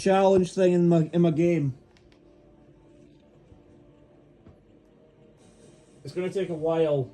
challenge thing in my game. It's gonna take a while.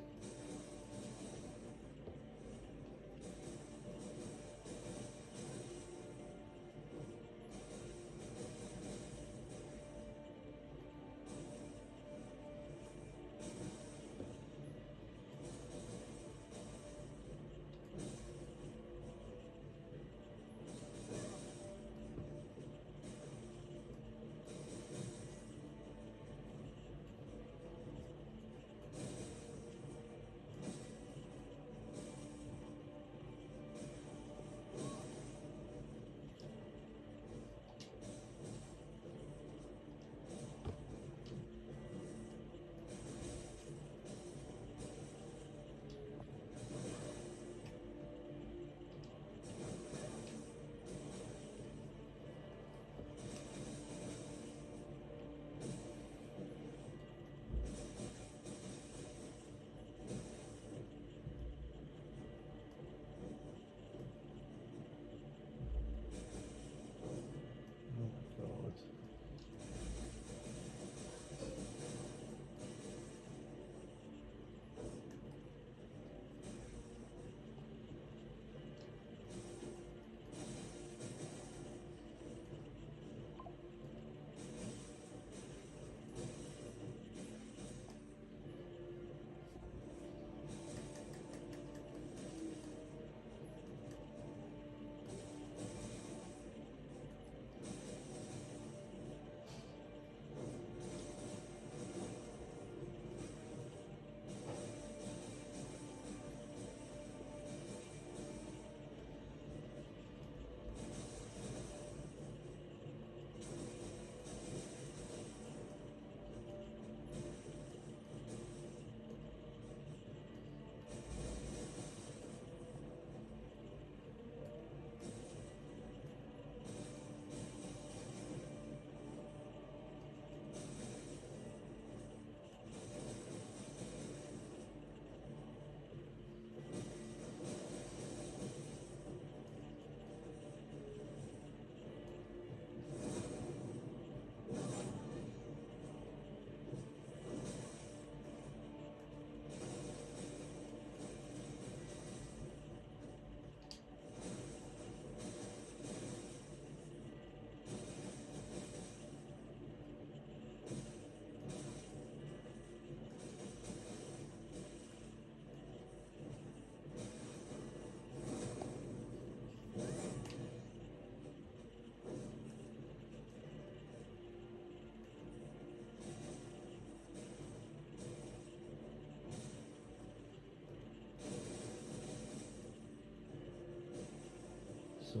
So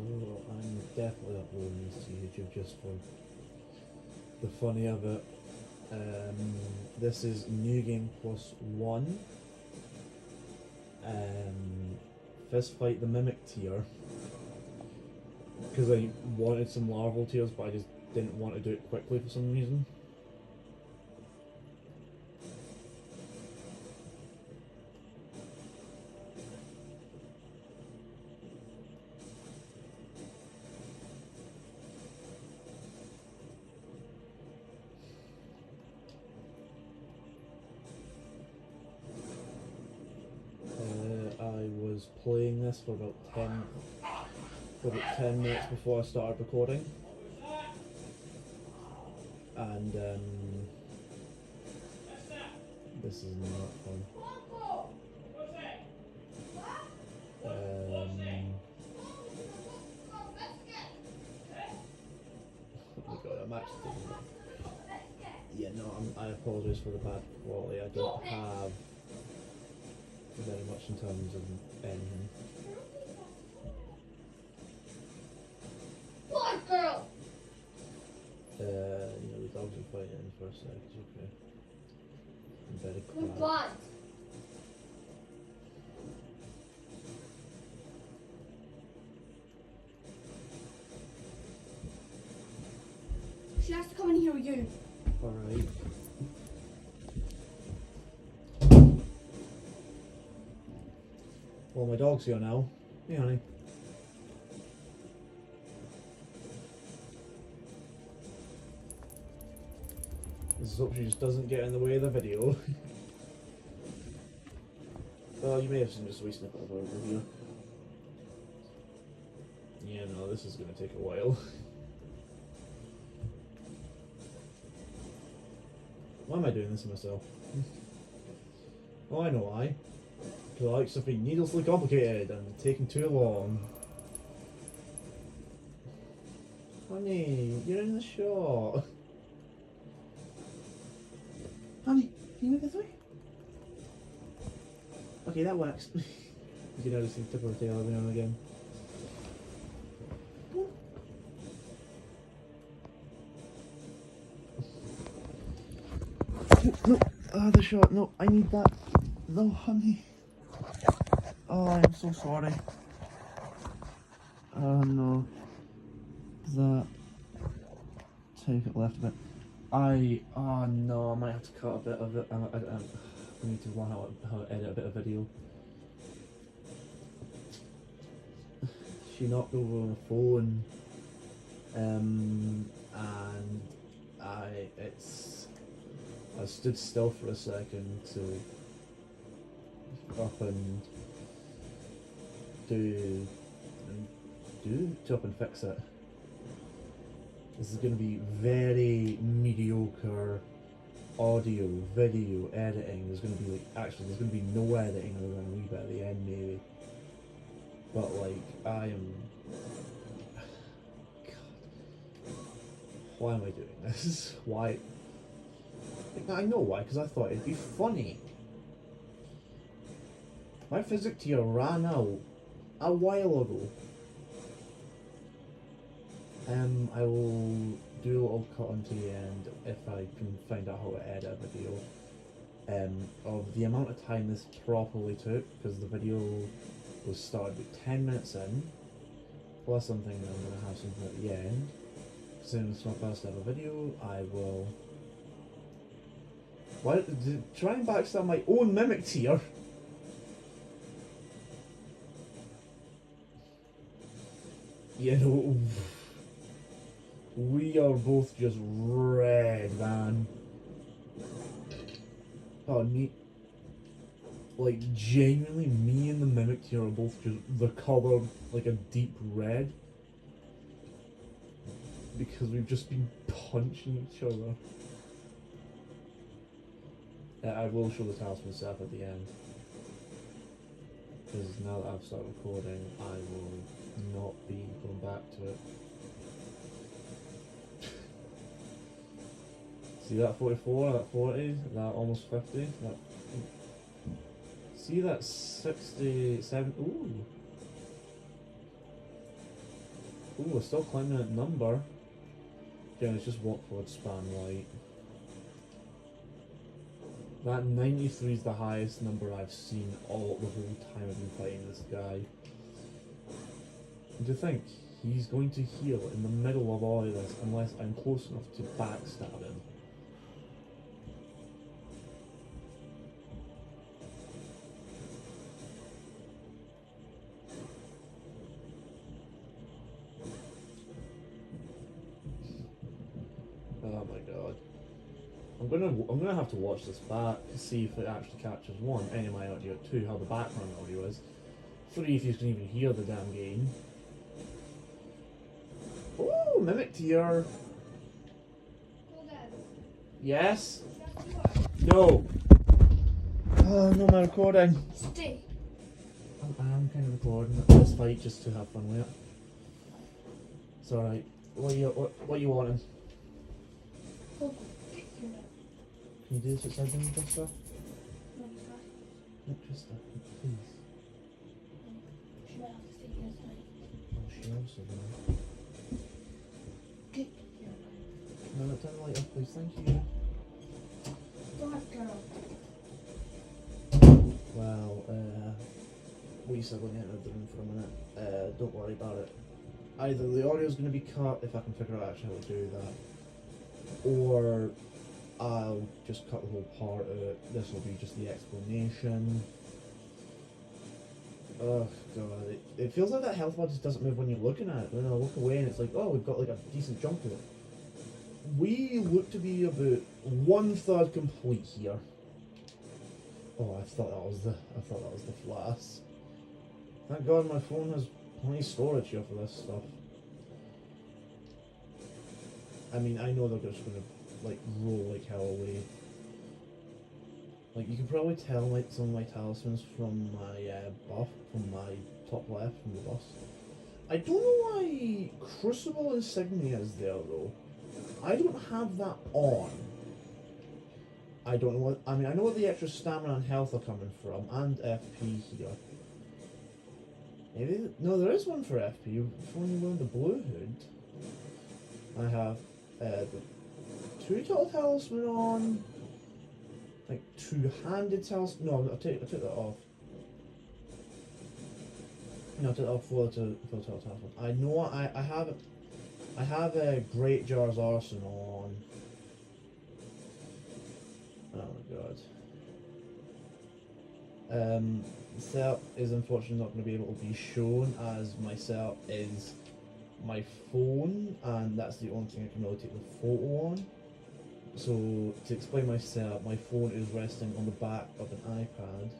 I'm definitely uploading this to YouTube just for the funny of it. This is New Game Plus 1. Fist Fight the Mimic tier. Because I wanted some larval tiers, but I just didn't want to do it quickly for some reason. I was playing this for about 10 minutes before I started recording, and this is not fun. Oh my god, I'm actually I apologise for the bad quality. I don't have very much in terms of anything. What girl? The dogs are fighting for a sec, it's okay. I'm very quiet. What? She has to come in here with you. Alright. Well, my dog's here now. Hey, honey. Let's hope she just doesn't get in the way of the video. Well, you may have seen just a wee snippet of her over here. Yeah, no, this is going to take a while. Why am I doing this to myself? Oh, I know why. Because I like stuff being needlessly complicated and taking too long. Honey, you're in the shot. Honey, can you move this way? Okay, that works. You can notice the tip of her tail every now and again. No, the shot. No, I need that. No, honey. Oh, I'm so sorry. Oh no. That. Take it left a bit. Oh no, I might have to cut a bit of it. I need to learn how to edit a bit of video. She knocked over her phone, and I stood still for a second to up and up and fix it. This is going to be very mediocre audio, video editing. There's going to be there's going to be no editing other than a wee bit at the end maybe. But I am... God. Why am I doing this? Why? I know why, because I thought it'd be funny. My physics tier ran out a while ago. I will do a little cut onto the end if I can find out how to edit a video of the amount of time this properly took, because the video was started with 10 minutes in, plus something that I'm going to have something at the end. Since it's my first ever video, I will... Why, try and backstab my own mimic tier? You know, we are both just red, man. Oh, me. Genuinely, me and the mimic here are both just the colour like a deep red. Because we've just been punching each other. I will show the talisman stuff at the end. Because now that I've started recording, I will not be going back to it. See that 44, that 40, that almost 50, that... See that 67, ooh! Ooh, we're still climbing that number. Yeah, let's just walk forward, span right. That 93 is the highest number I've seen all the whole time I've been fighting this guy. And to think, he's going to heal in the middle of all of this unless I'm close enough to backstab him. Oh my god. I'm gonna have to watch this back to see if it actually captures 1, any of my audio, 2, how the background audio is, 3, if you can even hear the damn game. Ooh, mimic tier. Yes? No. Oh, no, I'm recording. Stay. I'm kind of recording this fight just to have fun with it. It's alright. What you wanting? Hold on. Can you do this outside the Trista? No, sorry. Trista, please. She might have to stay here tonight. Oh, she also will. Get here. No, turn the light off, please. Thank you. God, girl. Well, we said when you entered the room for a minute. Don't worry about it. Either the audio's going to be cut if I can figure out actually how to do that, or I'll just cut the whole part of it. This will be just the explanation. Oh god, it feels like that health bar just doesn't move when you're looking at it. When I look away and it's like, oh, we've got like a decent jump to it. we look to be about 1/3 complete here. Oh, I thought that was the flask. Thank God my phone has plenty of storage here for this stuff. I mean, I know they're just gonna like roll like hell away. Like you can probably tell like some of my talismans from my buff, from my top left from the bus. I don't know why Crucible Insignia is there though. I don't have that on. I don't know what. I mean, I know what the extra stamina and health are coming from, and FP here. Maybe no, there is one for FP. If only you learn the blue hood. I have the two-total talisman on, like two-handed talisman. No, I take that off. No, I took that off for the total talisman. I know I have a Great Jar's Arson on. Oh my god. Setup is unfortunately not going to be able to be shown as my setup is my phone, and that's the only thing I can really take the photo on. So to explain my setup, my phone is resting on the back of an iPad,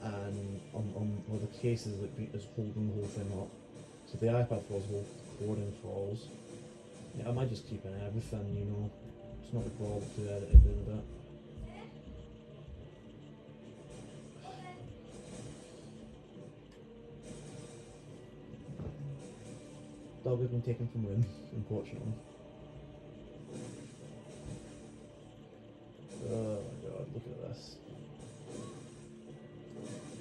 and on where the case is holding the whole thing up. So the iPad falls, the whole recording falls. Yeah, I might just keep in everything, you know. It's not a problem to edit it in that. Dog has been taken from room, unfortunately. Oh my god, look at this.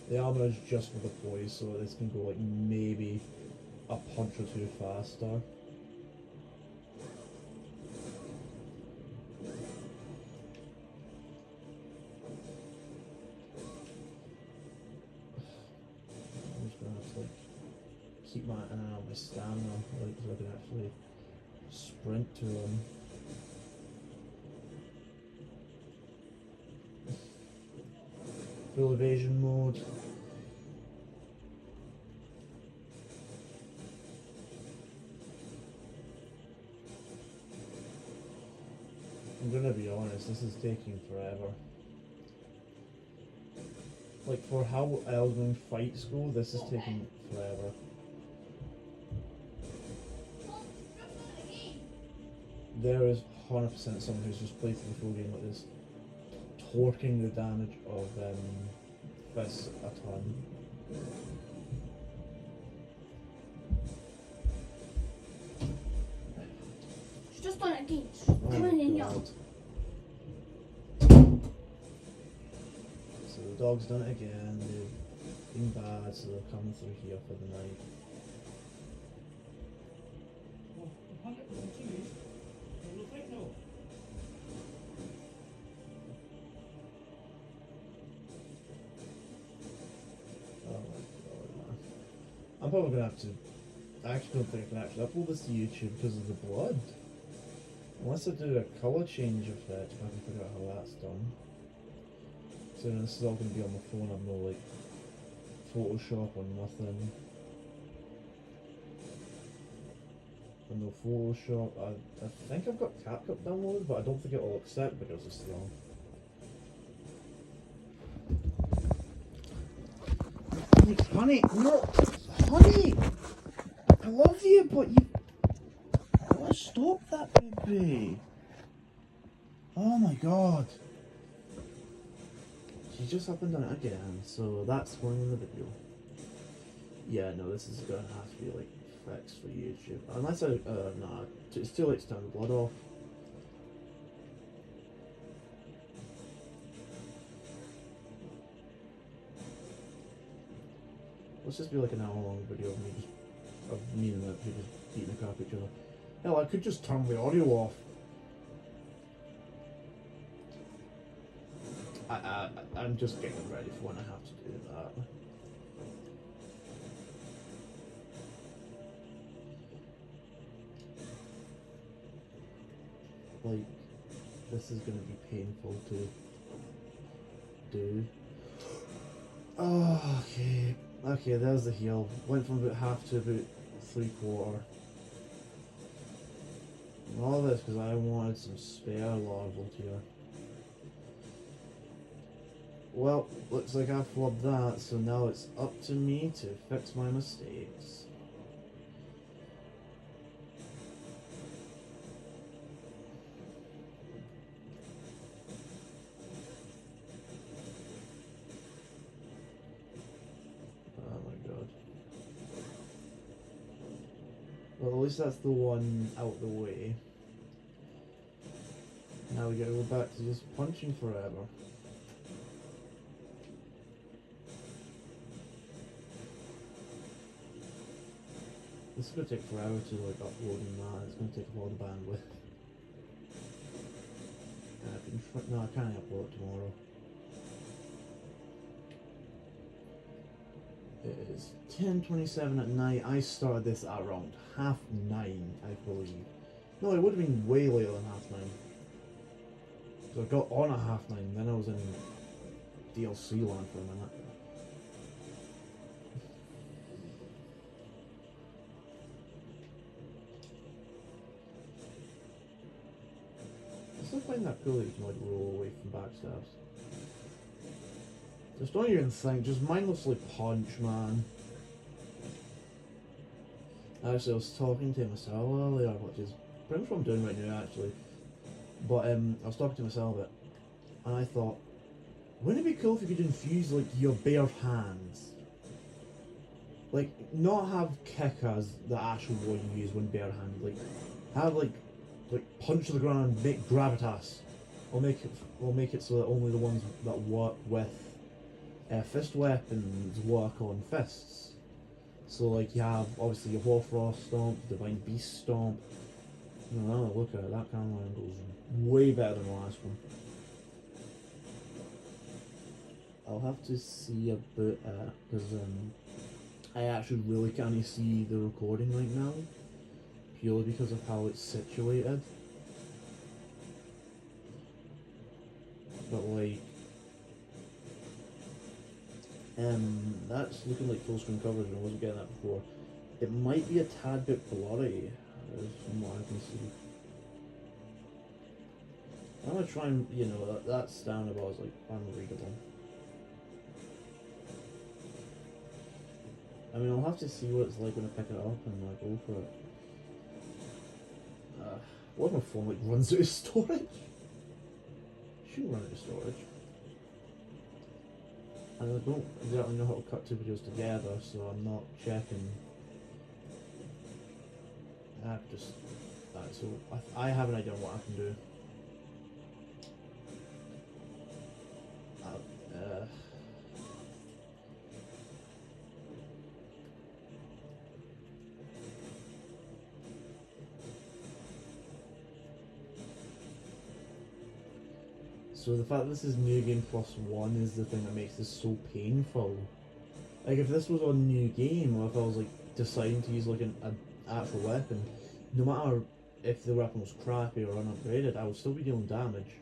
The armor is just for the poise, so this can go like maybe a punch or two faster. I'm just gonna have to like keep my eye on my stamina, like so I can actually sprint to them. Full evasion mode. I'm gonna be honest, this is taking forever. Like for how Elden fights go, this is taking forever. There is 100% someone who's just played through the full game like this, torquing the damage of fists a ton. She's just done it again. She's coming in here. So the dog's done it again. They've been bad, so they're coming through here for the night. I'm probably gonna have to. I actually don't think I can actually upload this to YouTube because of the blood. Unless I do a colour change effect, if I can figure out how that's done. So this is all gonna be on my phone. I've no like Photoshop or nothing. And no Photoshop. I think I've got CapCut downloaded, but I don't think it will accept because it's wrong. Honey, no! Honey! I love you, but you... Let's stop that, baby! Oh my god! She just up and done it again, so that's one in the video. Yeah, no, this is gonna have to be like fixed for YouTube. Unless I... nah, it's too late to turn the blood off. Let's just be like an hour-long video of me and that people beating the crap at each other. Hell, I could just turn the audio off. I'm just getting ready for when I have to do that. Like, this is gonna be painful to do. Oh, okay. Okay, there's the heal. Went from about half to about 3/4. All this because I wanted some spare larval here. Well, looks like I flubbed that, so now it's up to me to fix my mistakes. Oh my god. Well, at least that's the one out the way. Now we gotta go back to just punching forever. This is gonna take forever to like upload and that. It's gonna take a lot of bandwidth. No, I can't upload it tomorrow. It is 10:27 at night. I started this at around 9:30, I believe. No, it would have been way later than 9:30. So I got on at 9:30, then I was in DLC land for a minute. I still find that cool that you can like roll away from backstabs. Just don't even think, just mindlessly punch, man. Actually, I was talking to myself earlier, which is pretty much what I'm doing right now, actually. But I was talking to myself a bit, and I thought, wouldn't it be cool if you could infuse like your bare hands? Like, not have kick as the actual one you use when bare-handed. Like, have like punch to the ground and make gravitas. Or make it so that only the ones that work with fist weapons work on fists. So like you have obviously your Warfrost Stomp, Divine Beast Stomp. You know, look at it, that kind of line goes way better than the last one. I'll have to see about it because I actually really can't see the recording right now, purely because of how it's situated. But like, that's looking like full screen coverage, and I wasn't getting that before. It might be a tad bit blurry, from what I can see. I'm gonna try and, you know, that's down about as like unreadable. I mean, I'll have to see what it's like when I pick it up and like go for it. What if my phone like runs out of storage? Shouldn't run out of storage. And I don't exactly know how to cut two videos together, so I'm not checking. So I have an idea on what I can do. So the fact that this is New Game Plus 1 is the thing that makes this so painful. Like if this was on New Game, or if I was like deciding to use like an actual weapon, no matter if the weapon was crappy or unupgraded, I would still be dealing damage.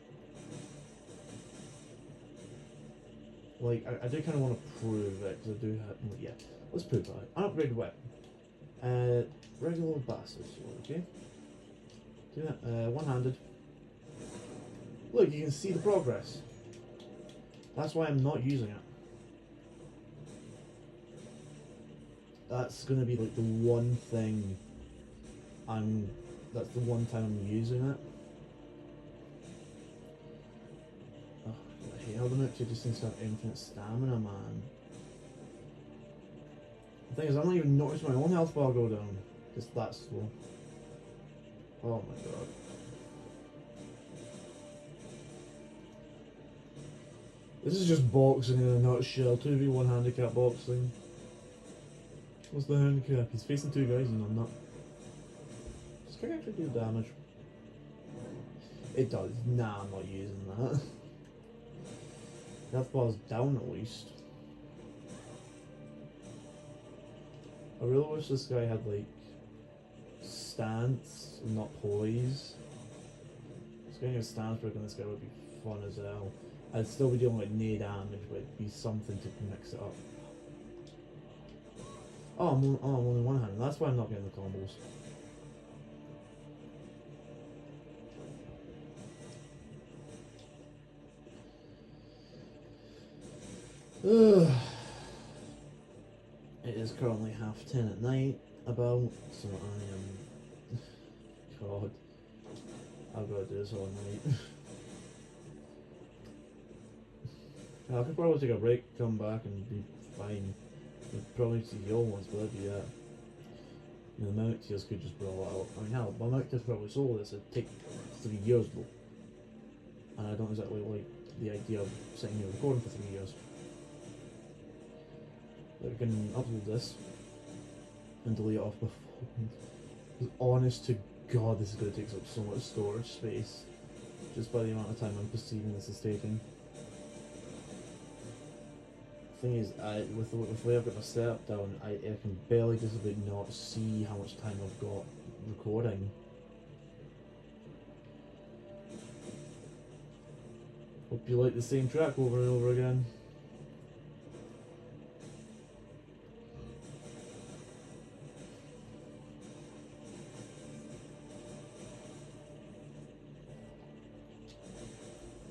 Like, I do kind of want to prove it, because I do have, yeah, let's prove that. Unupgraded weapon. Regular bastard sword, okay? Do that, one-handed. Look, you can see the progress. That's why I'm not using it. That's gonna be like the one thing that's the one time I'm using it. Oh, I hate how the Mukta just seems to have infinite stamina, man. The thing is, I'm not even noticing my own health bar go down. It's that slow. Oh my god. This is just boxing in a nutshell. 2v1 handicap boxing. What's the handicap? He's facing two guys and I'm not. Does kick actually do damage? It does. Nah, I'm not using that. Health bar's down at least. I really wish this guy had like stance and not poise. Just getting a stance break on this guy would be fun as hell. I'd still be doing like no damage, but it'd be something to mix it up. Oh, I'm only one hand. That's why I'm not getting the combos. Ugh. It is currently 10:30 at night, about, so I am. God. I've got to do this all night. I could probably take a break, come back, and be fine. I'd probably see the old ones, but that'd be that. You know, the mount tiers could just brawl out. I mean, hell, my mount tiers probably sold this, it'd take 3 years though. And I don't exactly like the idea of sitting here recording for 3 years. But we can upload this and delete it off my phone. Because honest to God, this is going to take up so much storage space. Just by the amount of time I'm perceiving this is taking. Thing is, with the way I've got my setup down, I can barely just about not see how much time I've got recording. Hope you like the same track over and over again.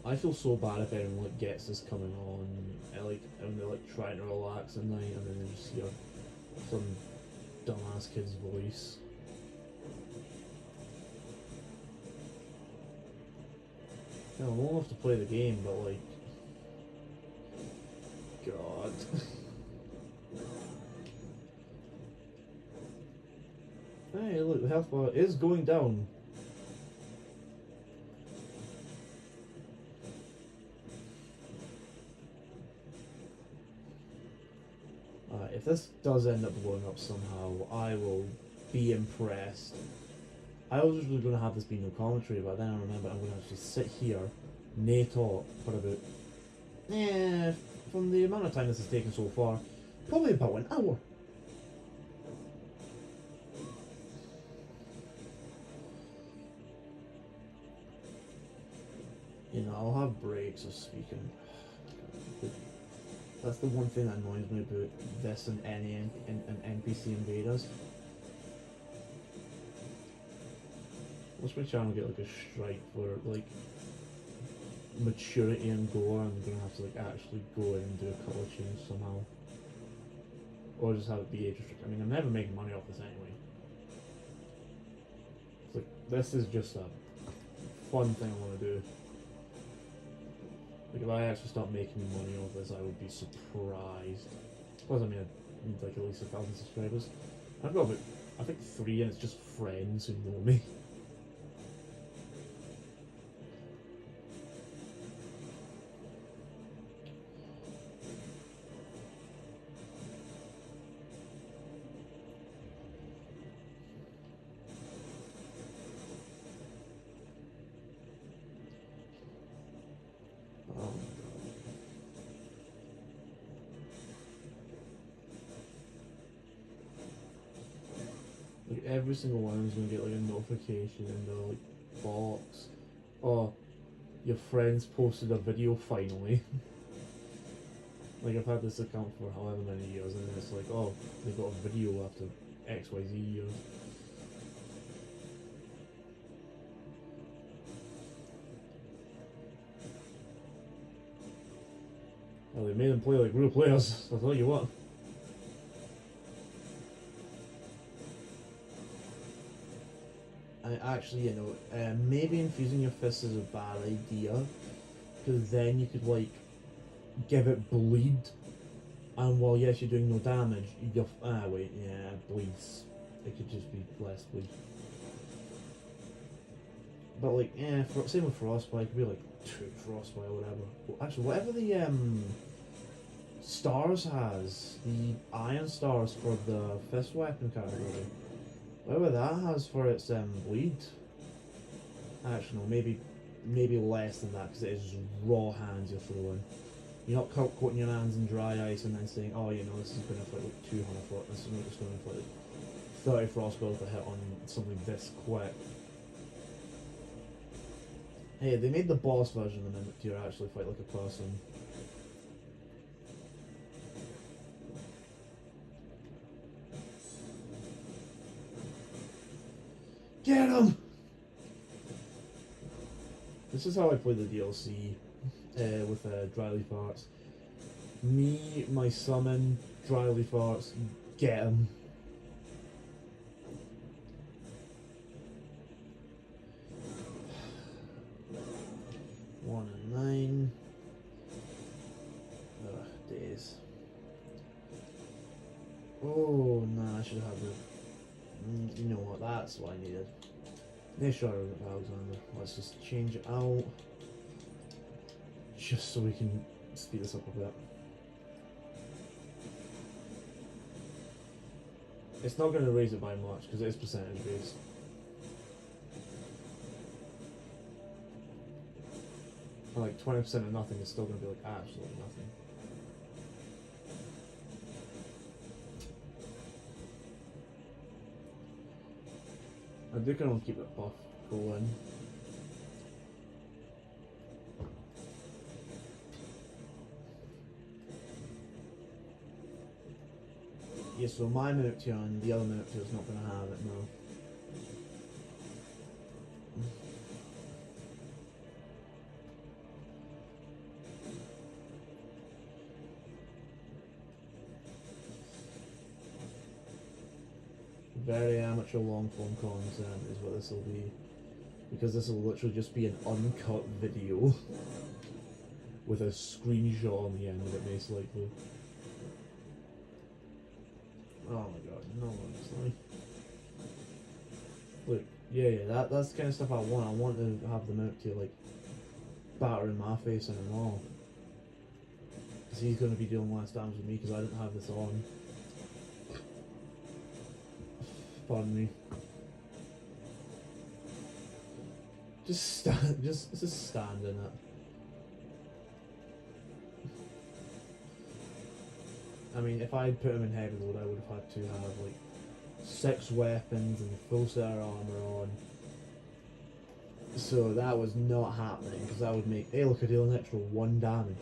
I feel so bad if anyone like gets this coming on, and like when they're like trying to relax at night, and then they just hear some dumbass kid's voice. Yeah, I'm old enough to play the game, but like, God. Hey, look, the health bar is going down. If this does end up blowing up somehow, I will be impressed. I was originally going to have this be no commentary, but then I remember I'm going to actually sit here, nay talk, for about, from the amount of time this has taken so far, probably about an hour. You know, I'll have breaks of speaking. That's the one thing that annoys me about this and any NPC invaders. Once my channel get like a strike for like maturity and gore, I'm gonna have to like actually go in and do a couple of changes somehow. Or just have it be age restricted. I mean, I'm never making money off this anyway. It's like, this is just a fun thing I want to do. Like, if I actually start making money off this, I would be surprised. Plus, I mean, I need like at least 1,000 subscribers. I've got about, I think 3, and it's just friends who know me. Like every single one is gonna get like a notification in the like box. Oh, your friends posted a video finally. Like I've had this account for however many years, and then it's like, oh, they got a video after XYZ years. Well, they made them play like real players. I'll tell you what. Actually, you know, maybe infusing your fists is a bad idea, because then you could like give it bleed, and while yes you're doing no damage, you're wait, yeah, bleeds. It could just be less bleed. But like, yeah, same with frostbite. It could be like 2 frostbite or whatever. Well, actually, whatever the stars has, the iron stars for the fist weapon category. Whatever that has for its bleed. Actually, no, maybe less than that, because it is just raw hands you're throwing. You're not coating your hands in dry ice and then saying, oh, you know, this is going to inflict like 200 frost. This is not just going to inflict like 30 frostballs to hit on something this quick. Hey, they made the boss version of the Mimic Tier actually fight like a person. Get him! This is how I play the DLC with Dry Leaf Arts. Me, my summon, dryly farts, get him. One and 9. Ugh, days. Oh, nah, I should have the. You know what? That's what I needed. Make sure I don't get Alexander. Let's just change it out. Just so we can speed this up a bit. It's not going to raise it by much because it is percentage based. And like 20% of nothing is still going to be like absolutely nothing. I do kind of keep that buff going. Yeah, so my Mewtwo, the other Mewtwo is not going to have it, no. Very amateur long form content is what this will be. Because this will literally just be an uncut video with a screenshot on the end of it, most likely. Oh my god, no, honestly. Look, yeah, that's the kind of stuff I want. I want to have them out to, like, batter in my face and all. Because he's going to be dealing less damage with me because I didn't have this on. Pardon me. Just stand in it. I mean, if I had put him in heavy load, I would have had to have like 6 weapons and full set of armor on. So that was not happening because that would make. Hey, look, I deal an extra 1 damage.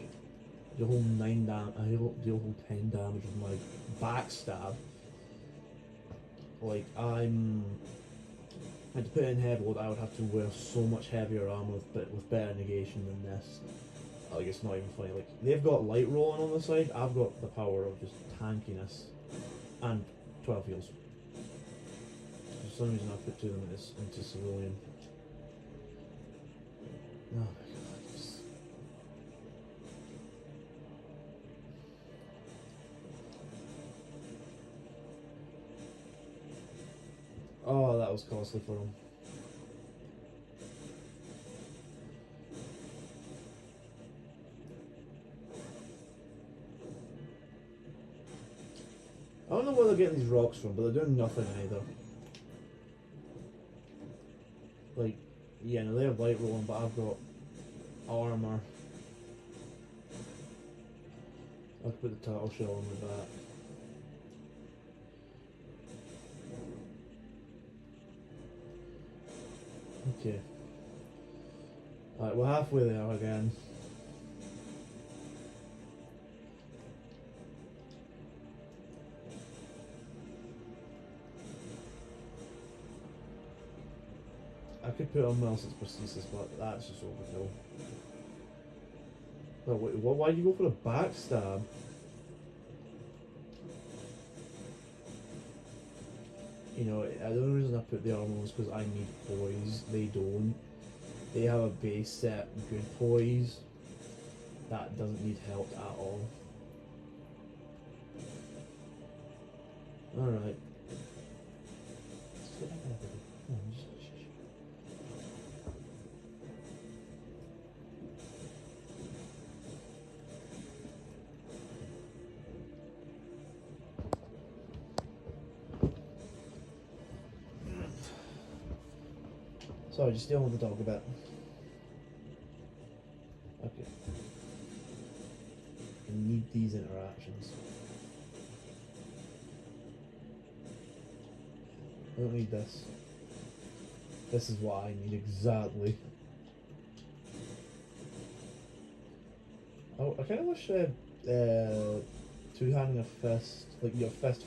The whole 9 damage. I deal a whole 10 damage with my backstab. Like I had to put it in heavy load, I would have to wear so much heavier armor with better negation than this. Like, it's not even funny. Like, they've got light rolling on the side, I've got the power of just tankiness and 12 heals. For some reason I put 2 of them into civilian. Oh my god. Oh, that was costly for him. I don't know where they're getting these rocks from, but they're doing nothing either. Like, yeah, no, they have light rolling, but I've got armor. I could put the turtle shell on my back. Okay. Alright, we're halfway there again. I could put on Melson's prosthesis, but that's just overkill. But wait, why do you go for a backstab? You know, the only reason I put the armor was because I need poise. They don't. They have a base set good poise that doesn't need help at all. Alright. Sorry, just dealing with the dog a bit. Okay. I need these interactions. I don't need this. This is what I need exactly. Oh, I kind of wish two-handing a fist, like your fist,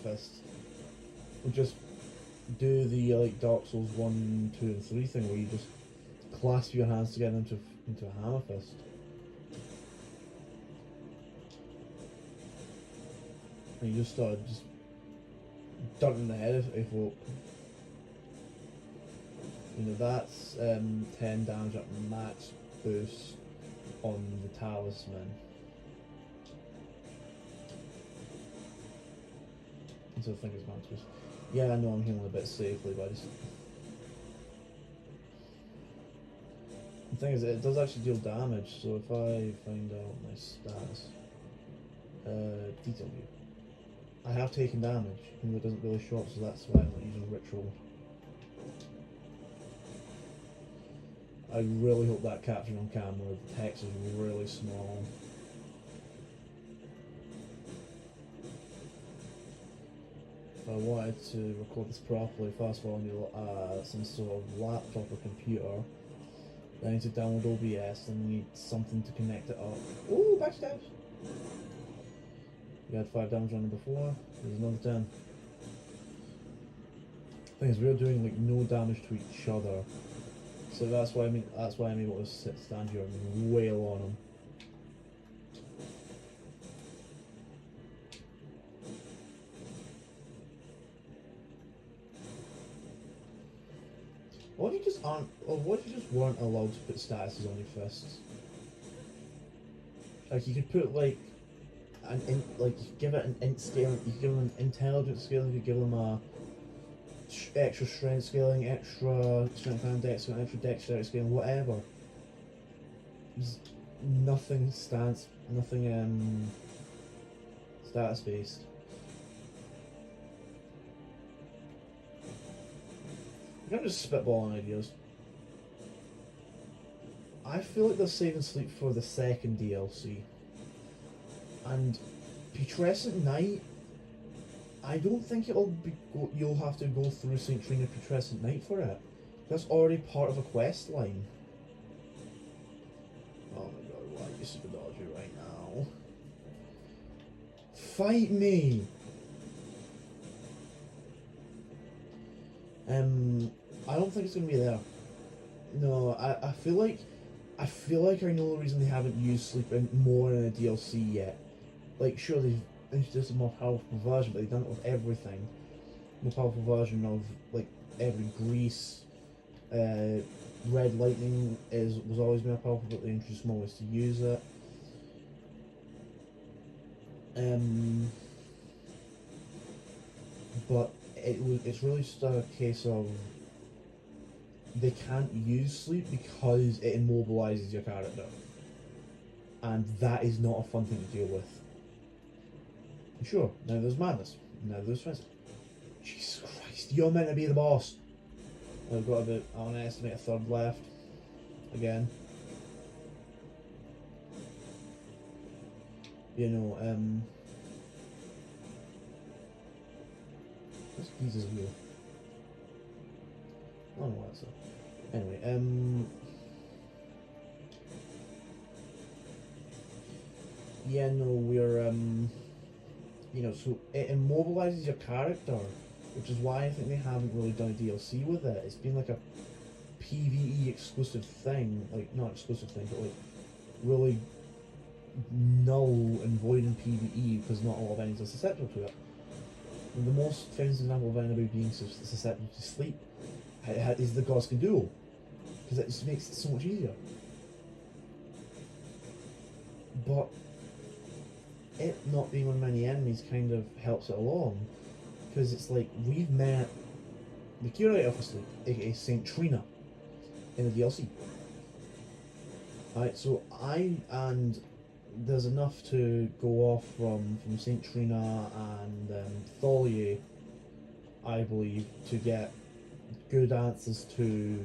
would just do the like Dark Souls 1, 2 and 3 thing where you just clasp your hands together into a hammer fist. And you just started just dunking the head if hope. You know, that's 10 damage at max boost on the talisman. So I think it's max boost. Yeah, I know I'm healing a bit safely, but I just... The thing is, it does actually deal damage, so if I find out my stats... detail view. I have taken damage, even though it doesn't really show up, so that's why I'm not using ritual. I really hope that captured on camera. The text is really small. If I wanted to record this properly, first of all I need some sort of laptop or computer. Then I need to download OBS, and I need something to connect it up. Ooh, backstabs! You had 5 damage on it before, there's another 10. Thing is, we're doing like no damage to each other. So that's why I'm able to stand here and wail on him. What if you just aren't, or what if you just weren't allowed to put statuses on your fists? Like you could put like you could give it an int scaling, you could give them an intelligence scaling, you could give them a extra strength scaling, extra strength and dex scaling, extra dexterity scaling, whatever. There's nothing status based. I'm just spitballing ideas. I feel like they're saving Sleep for the second DLC. And Putrescent Night, I don't think you'll have to go through St. Trina Putrescent Night for it. That's already part of a quest line. Oh my god, why are you super dodgy right now? Fight me! I don't think it's gonna be there. No, I feel like I know the reason they haven't used Sleep more in a DLC yet. Like, sure, they've introduced a more powerful version, but they've done it with everything. More powerful version of like every grease. Red Lightning was always more powerful, but they introduced more ways to use it. But it's really just a case of they can't use Sleep because it immobilizes your character, and that is not a fun thing to deal with. Sure, now there's madness, now there's frenzy. Jesus Christ, you're meant to be the boss. I've got about, I want to estimate, a third left. Again. You know, what's Jesus wheel? I don't know what that's up. Anyway, yeah, no, we're, you know, so it immobilizes your character, which is why I think they haven't really done a DLC with it. It's been like a PvE exclusive thing, like, not exclusive thing, but like, really null and void in PvE because not a lot of enemies are susceptible to it. And the most famous example of anybody being susceptible to Sleep is the Godskin Duel, because it just makes it so much easier. But it not being on many enemies kind of helps it along, because it's like we've met the curator for Sleep, aka Saint Trina, in the DLC. Right, so there's enough to go off from Saint Trina and Tholier, I believe, to get good answers to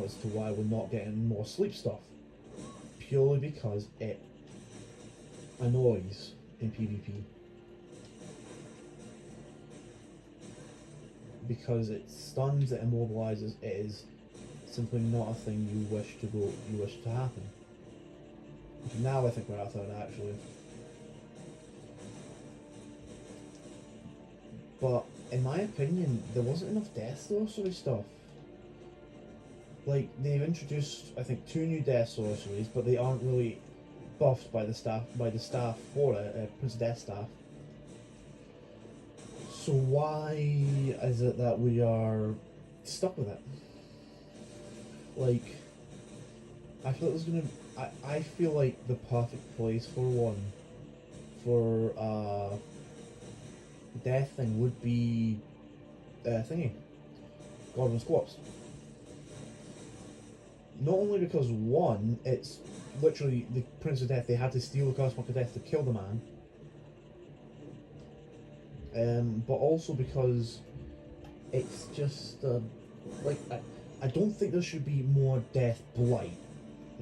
as to why we're not getting more Sleep stuff, purely because it annoys in PvP. Because it stuns, it immobilizes, it is simply not a thing you wish to happen. Now I think we're at third actually. But in my opinion, there wasn't enough Death Sorcery stuff. Like, they've introduced, I think, 2 new Death Sorceries, but they aren't really buffed by the staff for it, Prince of Death staff. So why is it that we are stuck with it? Like, I feel like there's gonna. I feel like the perfect place for one, for death thing would be thingy, Godwin Squats. Not only because one, it's literally the Prince of Death. They had to steal the Cosmic of Death to kill the man. But also because it's just like I don't think there should be more death blight.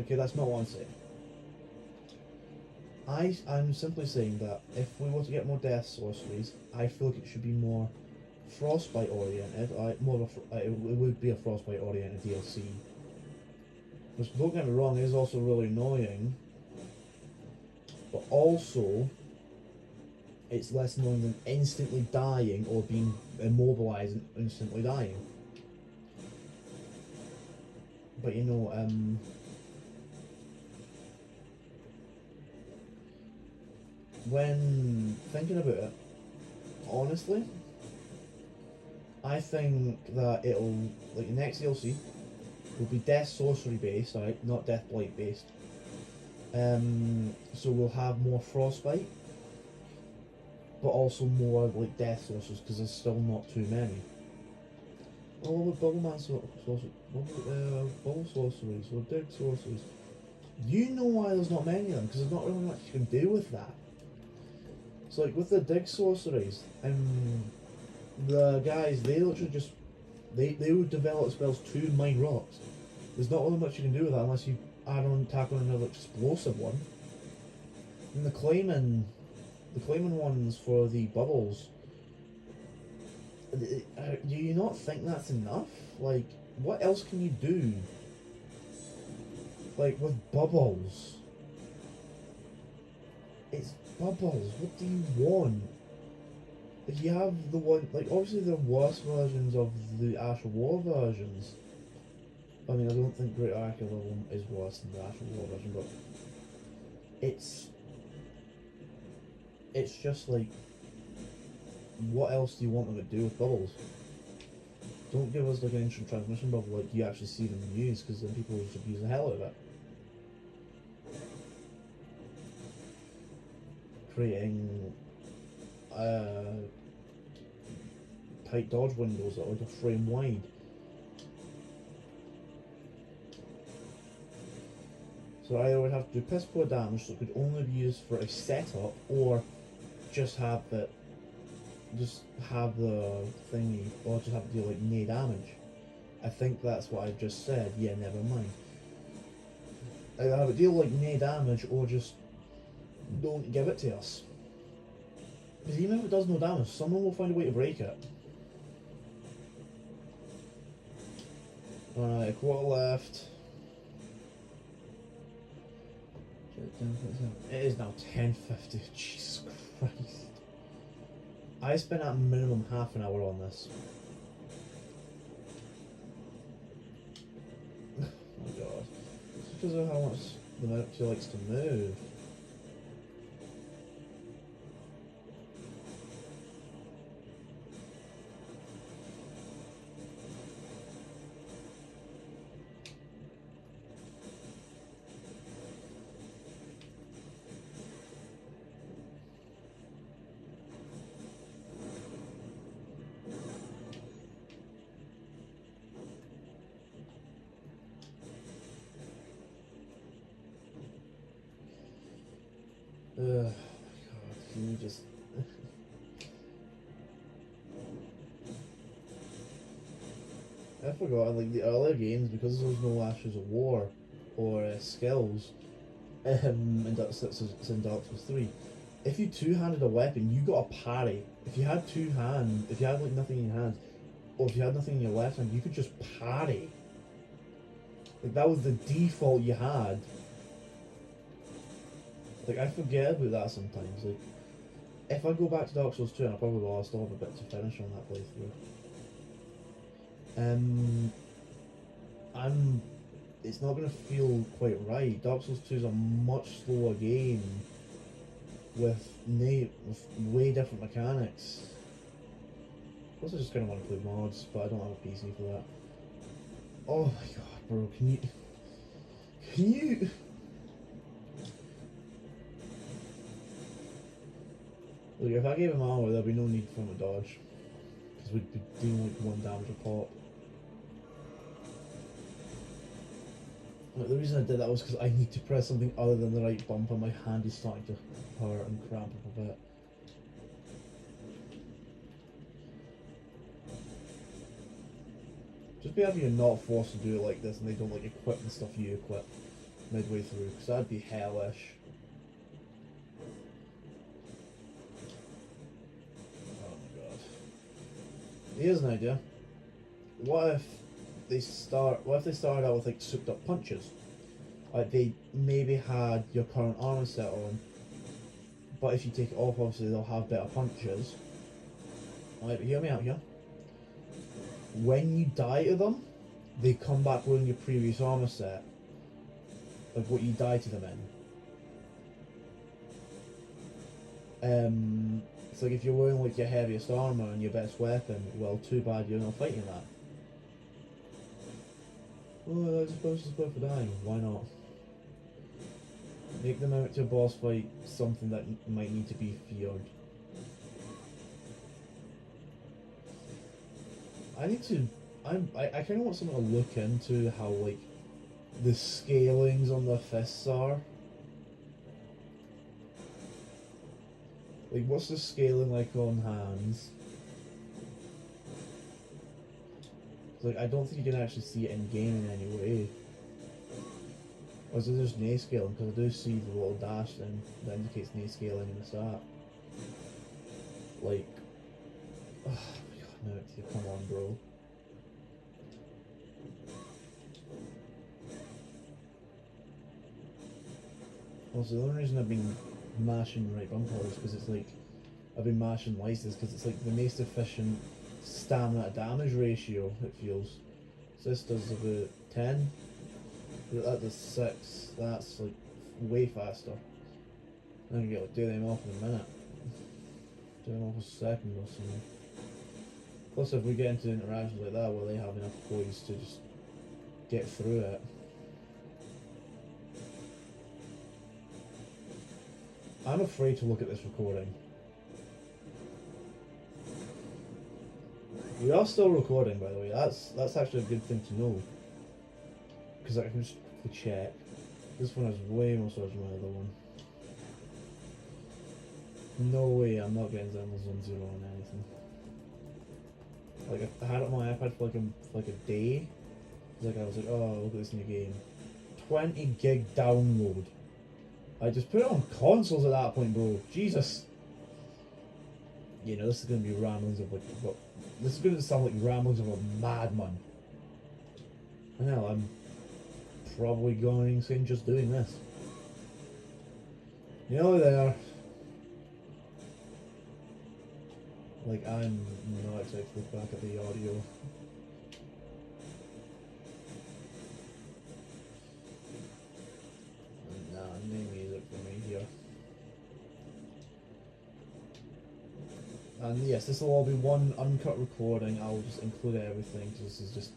Okay, that's not what I'm saying. I'm simply saying that if we were to get more death sorceries, I feel like it should be more frostbite oriented. More of it would be a frostbite oriented DLC. Which, don't get me wrong, is also really annoying. But also, it's less annoying than instantly dying or being immobilized and instantly dying. But you know, when thinking about it, honestly, I think that it'll, like, the next DLC will be death sorcery based, right? Not death blight based. So we'll have more frostbite, but also more like death sorcerers because there's still not too many. Oh, what about Bubble Man sorceries? Bubble sorceries or dig sorceries? You know why there's not many of them? Because there's not really much you can do with that. So like with the dig sorceries, the guys, they literally just they would develop spells to mine rocks. There's not really much you can do with that unless you tack on another explosive one. And the claiming ones for the bubbles. Do you not think that's enough? Like, what else can you do? Like with bubbles, it's bubbles. What do you want? If you have the one, like, obviously the worst versions of the Ash of War versions. I mean, I don't think Great Arca level is worse than the Ash of War version, but it's just like, what else do you want them to do with bubbles? Don't give us like an instant transmission bubble like you actually see them use, because then people will just abuse the hell out of it. Creating tight dodge windows that are like a frame wide. So I would have to do piss poor damage, so it could only be used for a setup, or just have the thingy, or just have to do like no damage. I think that's what I just said. Yeah, never mind. Either have it deal like no damage, or just don't give it to us. Because even if it does no damage, someone will find a way to break it. Alright, a quarter left. It is now 10:50. Jesus Christ. I spent at minimum half an hour on this. Oh my god. It's because of how much the Minotaur likes to move. Oh my god, can you just... I forgot, like the earlier games, because there was no Ashes of War or skills in Dark Souls 3, if you two-handed a weapon, you got a parry. If you had if you had like nothing in your hands, or if you had nothing in your left hand, you could just parry. Like that was the default you had. Like, I forget about that sometimes. Like, if I go back to Dark Souls 2, and I probably will, I'll still have a bit to finish on that playthrough. it's not going to feel quite right. Dark Souls 2 is a much slower game with with way different mechanics. Also, just kind of want to play mods, but I don't have a PC for that. Oh my god, bro! Can you? Look, if I gave him armor, there'd be no need for him to dodge, because we'd be doing like 1 damage a pop. Look, the reason I did that was because I need to press something other than the right bumper. My hand is starting to hurt and cramp up a bit. Just be happy you're not forced to do it like this and they don't like equip the stuff you equip midway through, because that'd be hellish. Oh my god. Here's an idea. What if they started out with like souped up punches? Like they maybe had your current armor set on, but if you take it off, obviously they'll have better punches. Alright, but hear me out here. When you die to them, they come back wearing your previous armor set of what you died to them in. It's like if you're wearing like your heaviest armor and your best weapon, well, too bad you're not fighting that. Oh, that's supposed to die. Why not? Make them out to a boss fight something that might need to be feared. I kind of want someone to look into how like the scalings on the fists are. Like, what's the scaling like on hands? Like, I don't think you can actually see it in game in any way. Or is it just nail scaling? Because I do see the little dash thing that indicates nail scaling in the start. Like, oh my god, no, come on, bro. Also, the only reason I've been mashing right bumper is because it's like, I've been mashing license because it's like the most efficient stamina to damage ratio, it feels. So this does about 10, that does 6, that's like way faster. I can get like do them off in a minute. Do them off a second or something. Plus if we get into interactions like that where they have enough poise to just get through it. I'm afraid to look at this recording. We are still recording, by the way. That's actually a good thing to know. Because I can just quickly check. This one has way more storage than my other one. No way, I'm not getting Zenless on 0 on anything. Like, I had it on my iPad for like a day. Like, I was like, oh, look at this new game. 20 gig download. I just put it on consoles at that point, bro. Jesus. You know, this is going to be ramblings of like, this is going to sound like ramblings of a madman. Hell, I'm probably going insane just doing this. You know there. Like, I'm not excited to look back at the audio. Nah, no music for me here. And yes, this will all be one uncut recording. I'll just include everything because this is just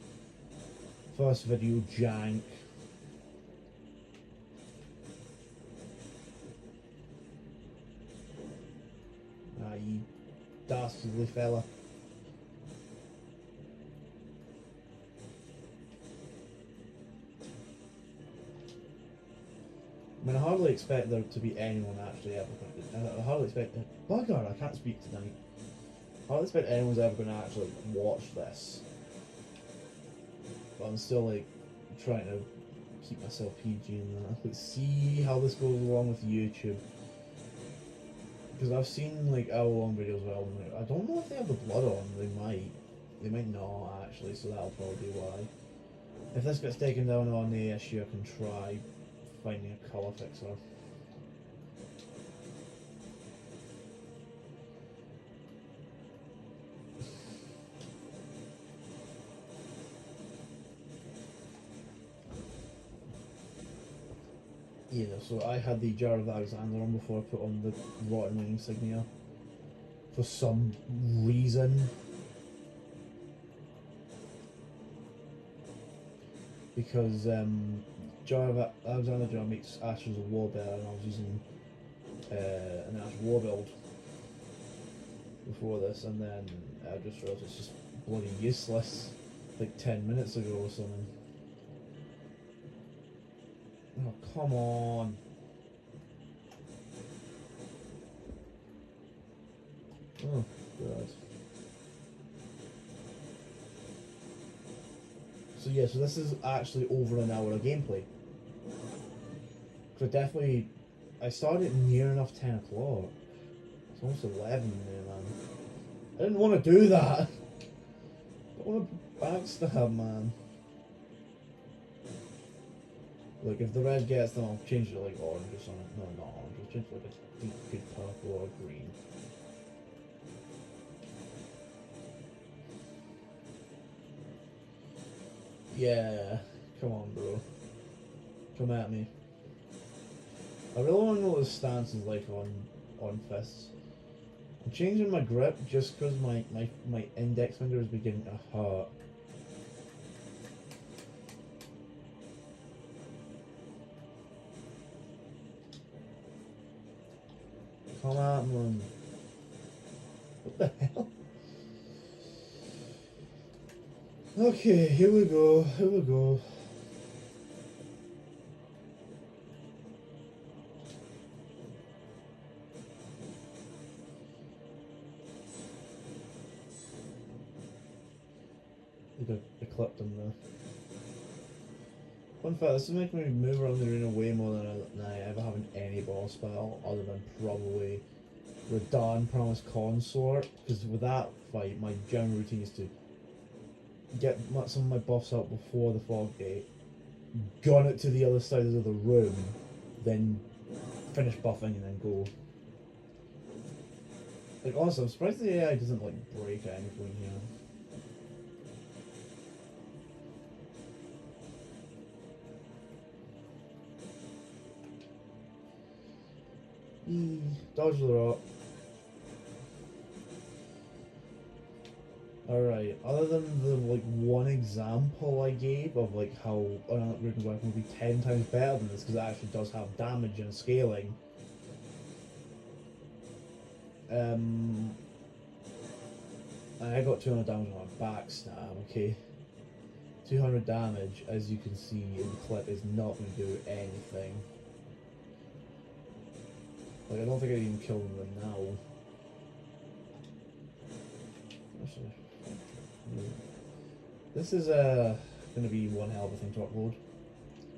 first video jank. You dastardly fella. I mean, I hardly expect there to be anyone actually ever going to... I hardly expect... Bugger, I can't speak tonight. I hardly expect anyone's ever going to actually watch this. But I'm still, like, trying to keep myself PG and that. Let's see how this goes along with YouTube. Because I've seen, like, hour-long videos of Elden Ring. I don't know if they have the blood on. They might. They might not, actually, so that'll probably be why. If this gets taken down on the issue, I can try finding a colour fixer. you know, so I had the Jar of Alexander on before I put on the Rotten Wing insignia. For some reason. Because Jar of Alexander Jar makes Ash as a warbell, and I was using an Ash warbuild before this, and then I just realised it's just bloody useless like 10 minutes ago or something. Oh, come on. Oh, God. So yeah, so this is actually over an hour of gameplay. Because I started near enough 10 o'clock. It's almost 11 now, man. I didn't want to do that. I don't want to backstab, man. Look, if the red gets them, I'll change it like orange or something. No, not orange. I'll change it like a deep good purple or green. Yeah, come on, bro. Come at me. I really want to know what the stance is like on fists. I'm changing my grip just because my index finger is beginning to hurt. Come at me. What the hell? Okay, here we go. Here we go. I think I clipped him there. Fun fact, this is making me move around the arena way more than I ever have in any boss battle, other than probably Radahn Promise Consort. Because with that fight, my general routine is to get some of my buffs out before the fog gate, gun it to the other side of the room, then finish buffing and then go. Like honestly, I'm surprised the AI doesn't like break anything here. Dodge the rock. Alright, other than the like one example I gave of like how an upgraded weapon would be 10 times better than this because it actually does have damage and scaling. I got 200 damage on my backstab, okay? 200 damage, as you can see in the clip, is not going to do anything. Like, I don't think I even killed them now. Actually, this is going to be one hell of a thing to upload.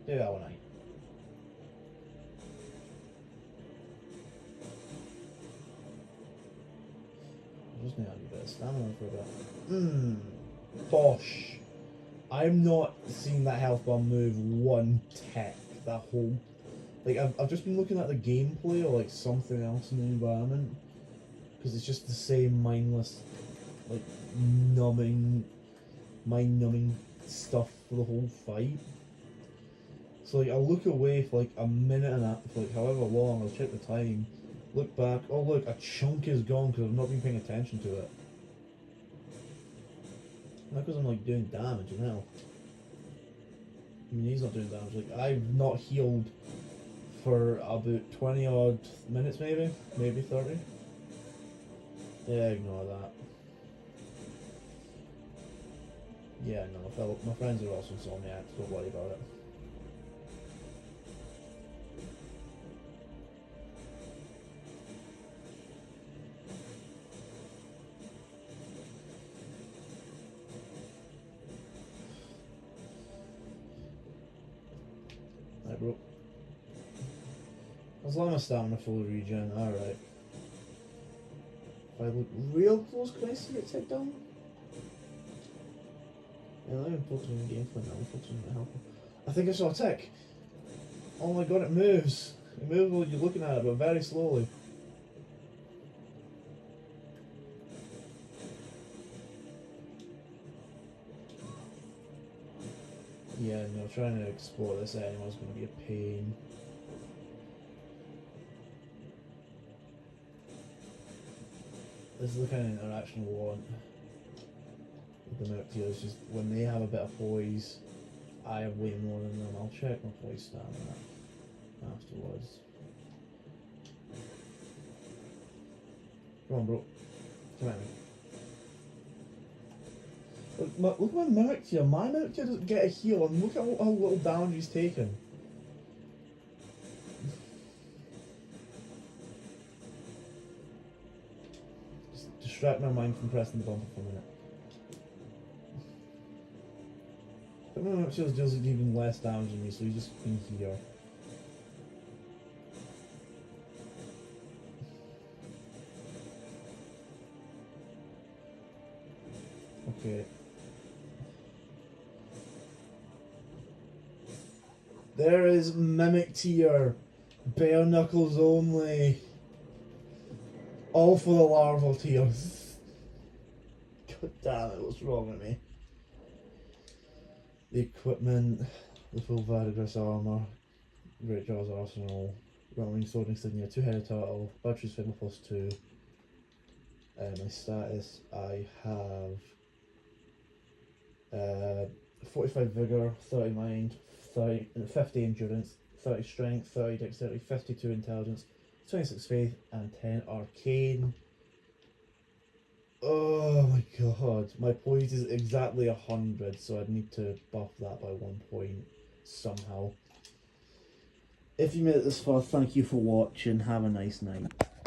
Do that one night. I just need a bit of stamina for a bit. Bosh. I'm not seeing that health bar move one tick. That whole... Like, I've just been looking at the gameplay or, like, something else in the environment. Because it's just the same mindless, like, mind-numbing stuff for the whole fight. So, like, I'll look away for, like, a minute and a... for, like, however long. I'll check the time. Look back. Oh, look, a chunk is gone because I've not been paying attention to it. Not because I'm, like, doing damage now. I mean, he's not doing damage. Like, I've not healed for about 20 odd minutes, maybe 30. Yeah, ignore that. Yeah, no, my friends are also insomniacs, don't worry about it. Right, bro. As long as stamina full regen, alright. If I look real close, can I see it tick down? Yeah, let me focus on the gameplay now, I'm focusing on the health. I think I saw a tick! Oh my god, it moves! It moves while you're looking at it, but very slowly. Yeah, no, trying to explore this anymore is going to be a pain. This is the kind of interaction we want with the Murktiers. Just when they have a bit of poise, I have way more than them. I'll check my poise stamina afterwards. Come on, bro. Come at me. Look at my Murktier. My Murktier doesn't get a heal, and look at how little damage he's taken. Just distract my mind from pressing the bumper for a minute. But my Murktier deals even less damage than me, so he's just in here. Okay. There is Mimic Tier. Bare Knuckles only. All for the larval tiers. God damn it, what's wrong with me? The equipment, the full Vadagrass armour, Great Jaws Arsenal, Rolling Sword Insignia, 2-headed turtle, Batteries Figma +2. My status, I have 45 Vigour, 30 Mind, 50 Endurance, 30 Strength, 30 Dexterity, 52 Intelligence, 26 Faith, and 10 Arcane. Oh my god, my poise is exactly 100, so I'd need to buff that by 1 point somehow. If you made it this far, thank you for watching. Have a nice night.